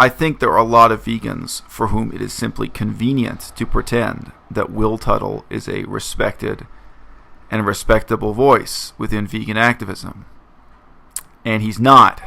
I think there are a lot of vegans for whom it is simply convenient to pretend that Will Tuttle is a respected and respectable voice within vegan activism. And he's not.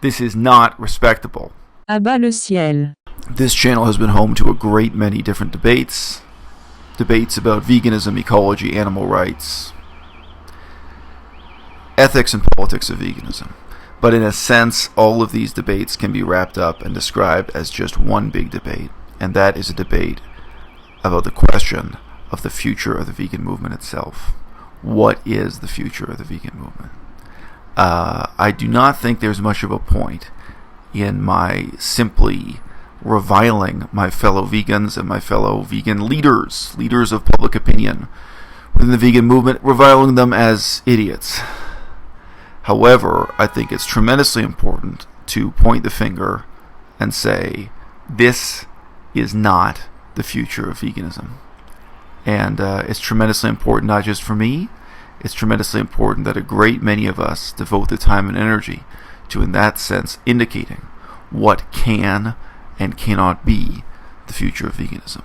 This is not respectable. À-bas-le-ciel. This channel has been home to a great many different debates. Debates about veganism, ecology, animal rights, ethics and politics of veganism. But in a sense, all of these debates can be wrapped up and described as just one big debate. And that is a debate about the question of the future of the vegan movement itself. What is the future of the vegan movement? I do not think there's much of a point in my simply reviling my fellow vegans and my fellow vegan leaders of public opinion within the vegan movement, reviling them as idiots. However, I think it's tremendously important to point the finger and say, this is not the future of veganism. And it's tremendously important, not just for me, it's tremendously important that a great many of us devote the time and energy to, in that sense, indicating what can and cannot be the future of veganism.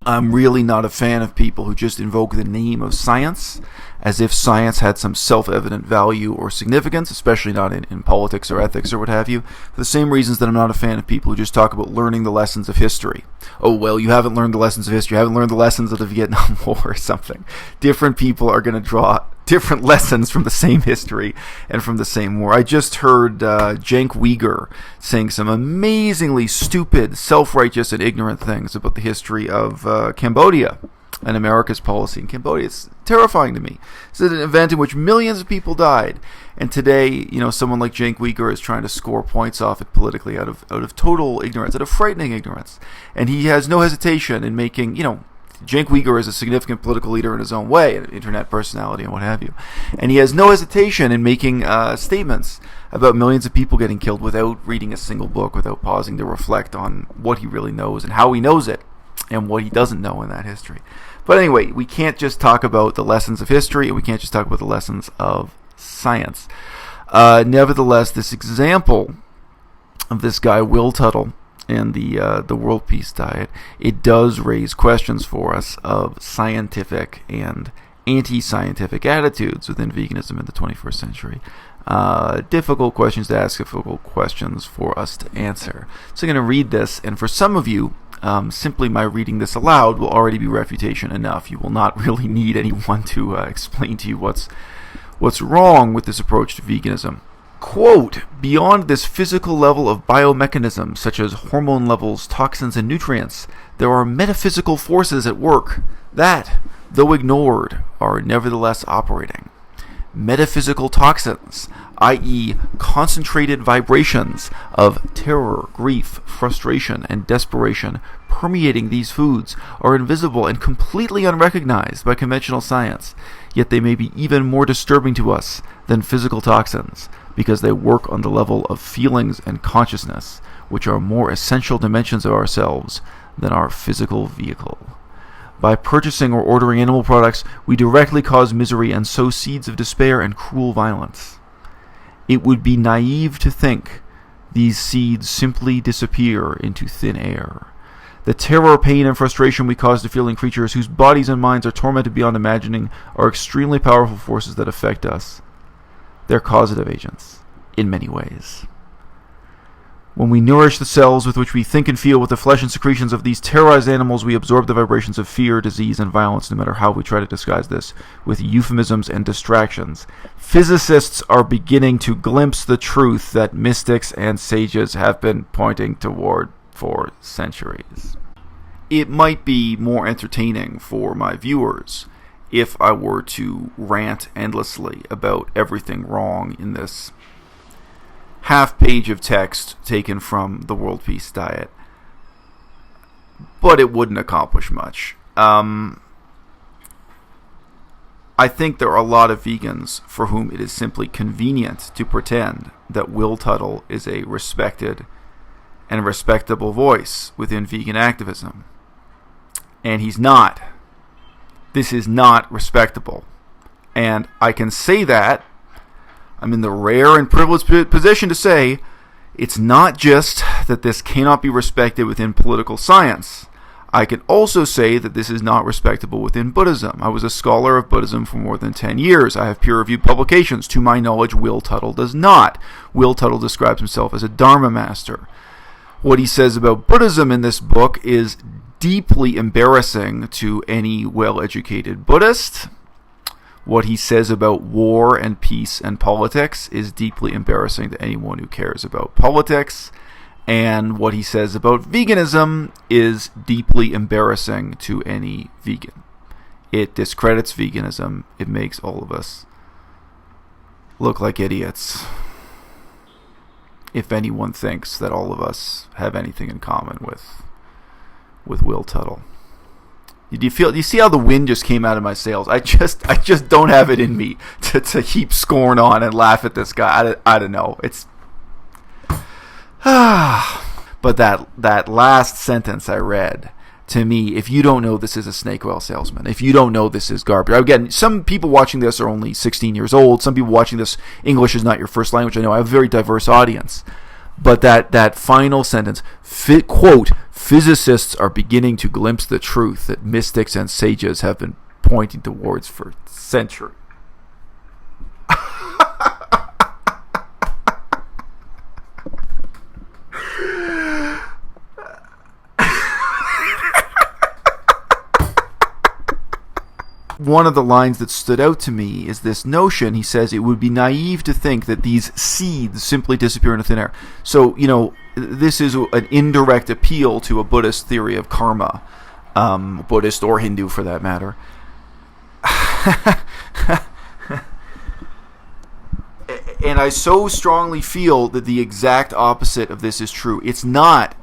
I'm really not a fan of people who just invoke the name of science as if science had some self-evident value or significance, especially not in politics or ethics or what have you, for the same reasons that I'm not a fan of people who just talk about learning the lessons of history. Oh, well, you haven't learned the lessons of history, you haven't learned the lessons of the Vietnam War or something. Different people are going to draw different lessons from the same history and from the same war. I just heard Cenk Uygur saying some amazingly stupid, self-righteous, and ignorant things about the history of Cambodia and America's policy in Cambodia. It's terrifying to me. It's an event in which millions of people died, and today, someone like Cenk Uygur is trying to score points off it politically out of total ignorance, out of frightening ignorance, and he has no hesitation in making, Cenk Uygur is a significant political leader in his own way, an internet personality and what have you. And he has no hesitation in making statements about millions of people getting killed without reading a single book, without pausing to reflect on what he really knows and how he knows it and what he doesn't know in that history. But anyway, we can't just talk about the lessons of history and we can't just talk about the lessons of science. Nevertheless, this example of this guy, Will Tuttle, and the world peace diet, it does raise questions for us of scientific and anti-scientific attitudes within veganism in the 21st century. Difficult questions to ask, difficult questions for us to answer. So I'm going to read this, and for some of you, simply my reading this aloud will already be refutation enough. You will not really need anyone to explain to you what's wrong with this approach to veganism. Quote, beyond this physical level of biomechanisms such as hormone levels, toxins, and nutrients, there are metaphysical forces at work that, though ignored, are nevertheless operating. Metaphysical toxins, i.e. concentrated vibrations of terror, grief, frustration, and desperation permeating these foods are invisible and completely unrecognized by conventional science, yet they may be even more disturbing to us than physical toxins, because they work on the level of feelings and consciousness, which are more essential dimensions of ourselves than our physical vehicle. By purchasing or ordering animal products, we directly cause misery and sow seeds of despair and cruel violence. It would be naive to think these seeds simply disappear into thin air. The terror, pain, and frustration we cause to feeling creatures whose bodies and minds are tormented beyond imagining are extremely powerful forces that affect us. They're causative agents, in many ways. When we nourish the cells with which we think and feel with the flesh and secretions of these terrorized animals, we absorb the vibrations of fear, disease, and violence, no matter how we try to disguise this with euphemisms and distractions. Physicists are beginning to glimpse the truth that mystics and sages have been pointing toward for centuries. It might be more entertaining for my viewers if I were to rant endlessly about everything wrong in this half page of text taken from the World Peace Diet, but it wouldn't accomplish much. I think there are a lot of vegans for whom it is simply convenient to pretend that Will Tuttle is a respected and respectable voice within vegan activism. And he's not. This is not respectable. And I can say that. I'm in the rare and privileged position to say It's not just that this cannot be respected within political science. I can also say that this is not respectable within Buddhism. I was a scholar of Buddhism for more than 10 years. I have peer-reviewed publications. To my knowledge, Will Tuttle does not. Will Tuttle describes himself as a Dharma master. What he says about Buddhism in this book is deeply embarrassing to any well-educated Buddhist. What he says about war and peace and politics is deeply embarrassing to anyone who cares about politics. And what he says about veganism is deeply embarrassing to any vegan. It discredits veganism. It makes all of us look like idiots. If anyone thinks that all of us have anything in common with Will Tuttle. Do you see how the wind just came out of my sails? I just don't have it in me to heap scorn on and laugh at this guy. I don't know. It's but that last sentence I read, to me, if you don't know this is a snake oil salesman, if you don't know this is garbage. Again, some people watching this are only 16 years old. Some people watching this, English is not your first language. I know I have a very diverse audience. But that final sentence, quote, physicists are beginning to glimpse the truth that mystics and sages have been pointing towards for centuries. One of the lines that stood out to me is this notion. He says it would be naive to think that these seeds simply disappear into thin air. So, this is an indirect appeal to a Buddhist theory of karma, Buddhist or Hindu for that matter. And I so strongly feel that the exact opposite of this is true. It's not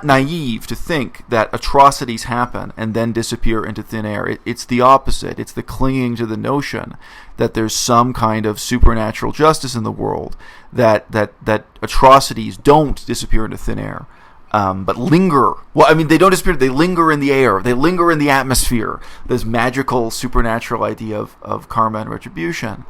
naive to think that atrocities happen and then disappear into thin air. It's the opposite. It's the clinging to the notion that there's some kind of supernatural justice in the world, that atrocities don't disappear into thin air, but linger. Well, I mean, they don't disappear. They linger in the air. They linger in the atmosphere. This magical supernatural idea of karma and retribution.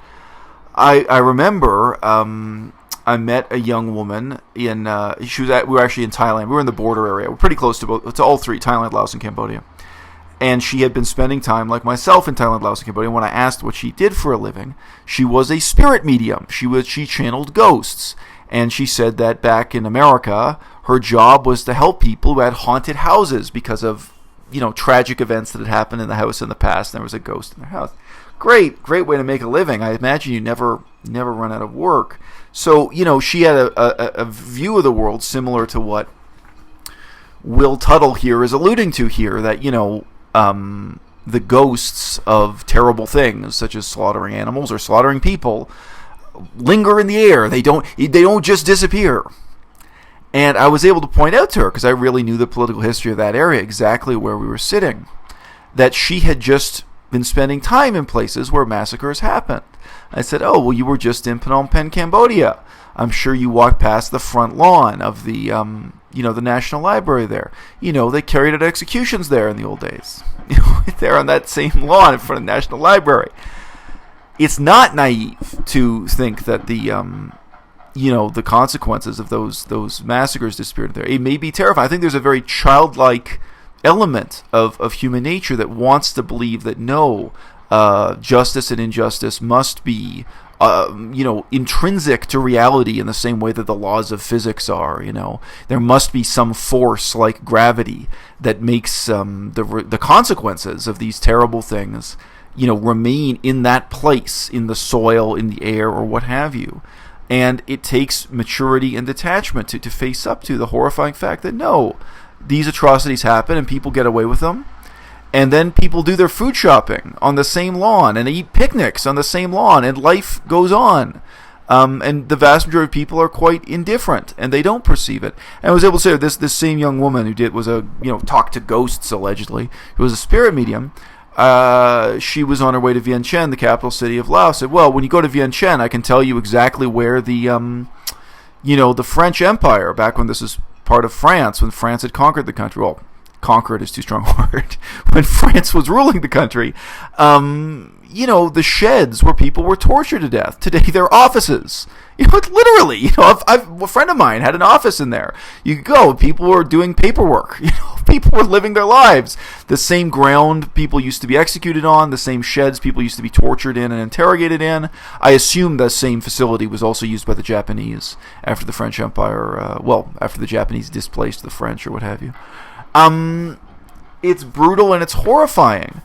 I remember I met a young woman we were actually in Thailand. We were in the border area. We're pretty close to all three, Thailand, Laos, and Cambodia. And she had been spending time, like myself, in Thailand, Laos, and Cambodia. And when I asked what she did for a living, she was a spirit medium. She channeled ghosts. And she said that back in America, her job was to help people who had haunted houses because of, tragic events that had happened in the house in the past. And there was a ghost in their house. Great way to make a living. I imagine you never run out of work. So, she had a view of the world similar to what Will Tuttle here is alluding to here, that, the ghosts of terrible things, such as slaughtering animals or slaughtering people, linger in the air. They don't just disappear. And I was able to point out to her, because I really knew the political history of that area, exactly where we were sitting, that she had just been spending time in places where massacres happened. I said, oh, well, you were just in Phnom Penh, Cambodia. I'm sure you walked past the front lawn of the, the National Library there. They carried out executions there in the old days. There on that same lawn in front of the National Library. It's not naive to think that the consequences of those massacres disappeared there. It may be terrifying. I think there's a very childlike element of human nature that wants to believe that no, justice and injustice must be intrinsic to reality in the same way that the laws of physics are. There must be some force like gravity that makes the consequences of these terrible things remain in that place, in the soil, in the air, or what have you. And it takes maturity and detachment to face up to the horrifying fact that no, these atrocities happen and people get away with them. And then people do their food shopping on the same lawn and eat picnics on the same lawn, and life goes on. And the vast majority of people are quite indifferent and they don't perceive it. And I was able to say this same young woman who was talked to ghosts allegedly, who was a spirit medium. She was on her way to Vientiane, the capital city of Laos. Said, well, when you go to Vientiane, I can tell you exactly where the French Empire, back when this was part of France, when France had conquered the country, conquered is too strong a word, when France was ruling the country, the sheds where people were tortured to death. Today, they're offices. Literally, a friend of mine had an office in there. You could go, people were doing paperwork. People were living their lives. The same ground people used to be executed on, the same sheds people used to be tortured in and interrogated in. I assume the same facility was also used by the Japanese after the French Empire, after the Japanese displaced the French or what have you. It's brutal and it's horrifying.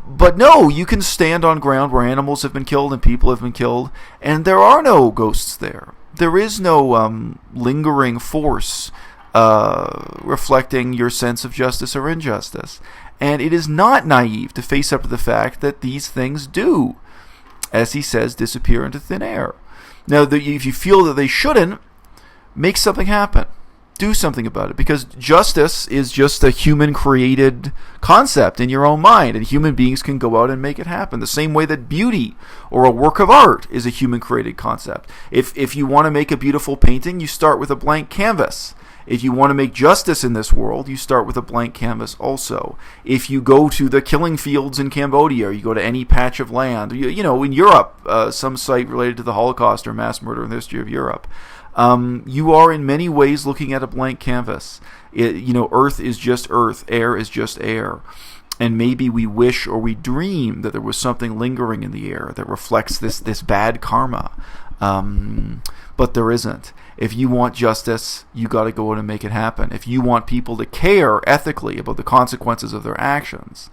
But no, you can stand on ground where animals have been killed and people have been killed, and there are no ghosts there. There is no lingering force reflecting your sense of justice or injustice. And it is not naive to face up to the fact that these things do, as he says, disappear into thin air. Now, if you feel that they shouldn't, make something happen. Do something about it, because justice is just a human-created concept in your own mind, and human beings can go out and make it happen. The same way that beauty or a work of art is a human-created concept. If you want to make a beautiful painting, you start with a blank canvas. If you want to make justice in this world, you start with a blank canvas also. If you go to the killing fields in Cambodia, or you go to any patch of land, in Europe, some site related to the Holocaust or mass murder in the history of Europe, you are in many ways looking at a blank canvas. Earth is just earth, air is just air. And maybe we wish or we dream that there was something lingering in the air that reflects this bad karma. But there isn't. If you want justice, you got to go out and make it happen. If you want people to care ethically about the consequences of their actions,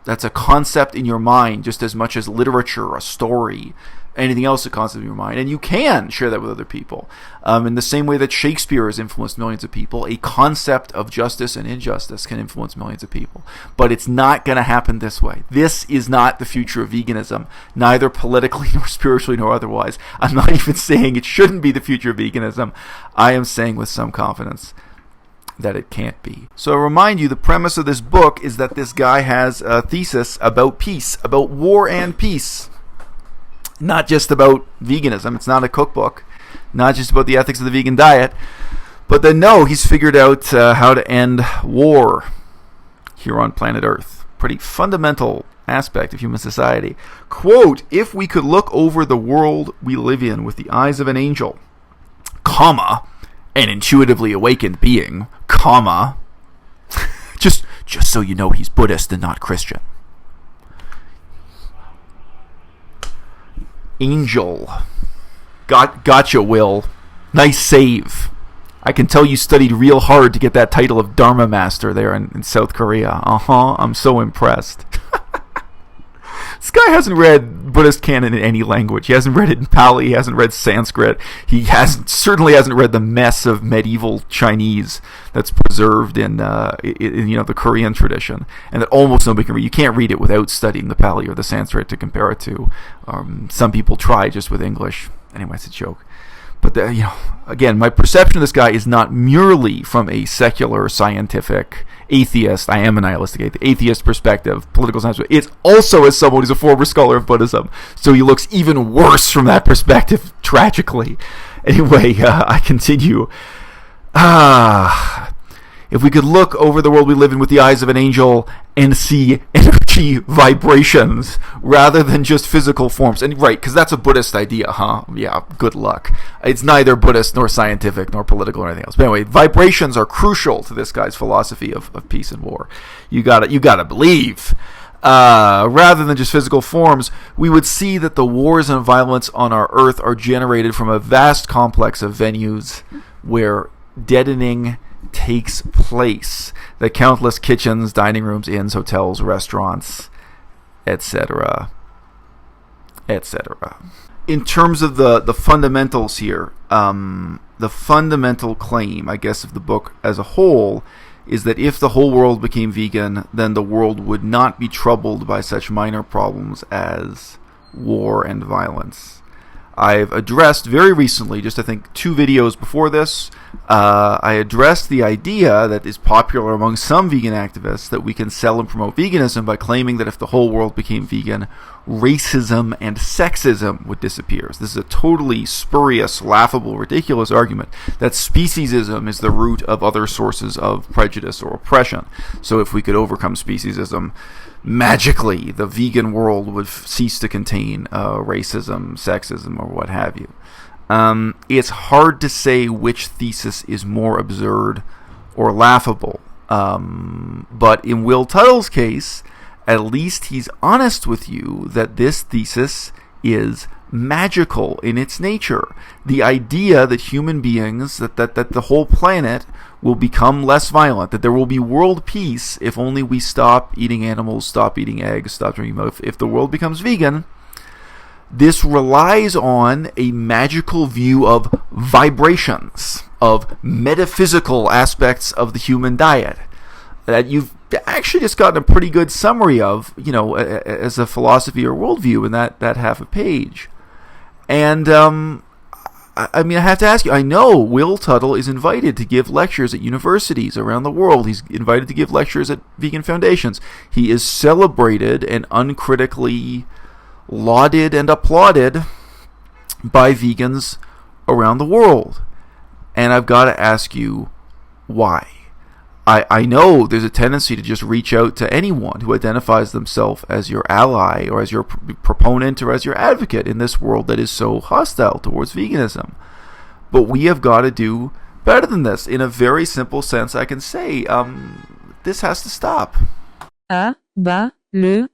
that's a concept in your mind just as much as literature, a story, anything else, a concept in your mind. And you can share that with other people. In the same way that Shakespeare has influenced millions of people, a concept of justice and injustice can influence millions of people. But it's not going to happen this way. This is not the future of veganism, neither politically nor spiritually nor otherwise. I'm not even saying it shouldn't be the future of veganism. I am saying with some confidence that it can't be. So I remind you, the premise of this book is that this guy has a thesis about peace, about war and peace. Not just about veganism. It's not a cookbook. Not just about the ethics of the vegan diet. But then, no, he's figured out how to end war here on planet Earth. Pretty fundamental aspect of human society. Quote, "If we could look over the world we live in with the eyes of an angel, comma, an intuitively awakened being, comma," just so you know, he's Buddhist and not Christian. Angel. Gotcha, Will. Nice save. I can tell you studied real hard to get that title of Dharma Master there in South Korea. I'm so impressed. This guy hasn't read Buddhist canon in any language. He hasn't read it in Pali. He hasn't read Sanskrit. He certainly hasn't read the mess of medieval Chinese that's preserved in the Korean tradition, and that almost nobody can read. You can't read it without studying the Pali or the Sanskrit to compare it to. Some people try just with English. Anyway, it's a joke. But again, my perception of this guy is not merely from a secular, scientific, atheist, I am a nihilistic atheist perspective, political science. It's also as someone who's a former scholar of Buddhism. So he looks even worse from that perspective, tragically. Anyway, I continue. If we could look over the world we live in with the eyes of an angel and see energy vibrations rather than just physical forms. And right, because that's a Buddhist idea, huh? Yeah, good luck. It's neither Buddhist nor scientific nor political or anything else. But anyway, vibrations are crucial to this guy's philosophy of peace and war. You gotta believe. Rather than just physical forms, we would see that the wars and violence on our earth are generated from a vast complex of venues where deadening takes place. The countless kitchens, dining rooms, inns, hotels, restaurants, etc., etc. In terms of the fundamentals here, the fundamental claim, I guess, of the book as a whole is that if the whole world became vegan, then the world would not be troubled by such minor problems as war and violence. I've addressed very recently, just I think 2 videos before this, I addressed the idea that is popular among some vegan activists that we can sell and promote veganism by claiming that if the whole world became vegan, racism and sexism would disappear. So this is a totally spurious, laughable, ridiculous argument that speciesism is the root of other sources of prejudice or oppression. So if we could overcome speciesism, magically the vegan world would cease to contain racism, sexism, or what have you. It's hard to say which thesis is more absurd or laughable. But in Will Tuttle's case, at least he's honest with you that this thesis is magical in its nature. The idea that human beings, that the whole planet will become less violent, that there will be world peace if only we stop eating animals, stop eating eggs, stop drinking milk. If the world becomes vegan, this relies on a magical view of vibrations, of metaphysical aspects of the human diet that you've actually just gotten a pretty good summary of, as a philosophy or worldview in that half a page. And I have to ask you, I know Will Tuttle is invited to give lectures at universities around the world. He's invited to give lectures at vegan foundations. He is celebrated and uncritically lauded and applauded by vegans around the world. And I've got to ask you, why? I know there's a tendency to just reach out to anyone who identifies themselves as your ally or as your proponent or as your advocate in this world that is so hostile towards veganism. But we have got to do better than this. In a very simple sense, I can say, this has to stop. À-bas-le-ciel.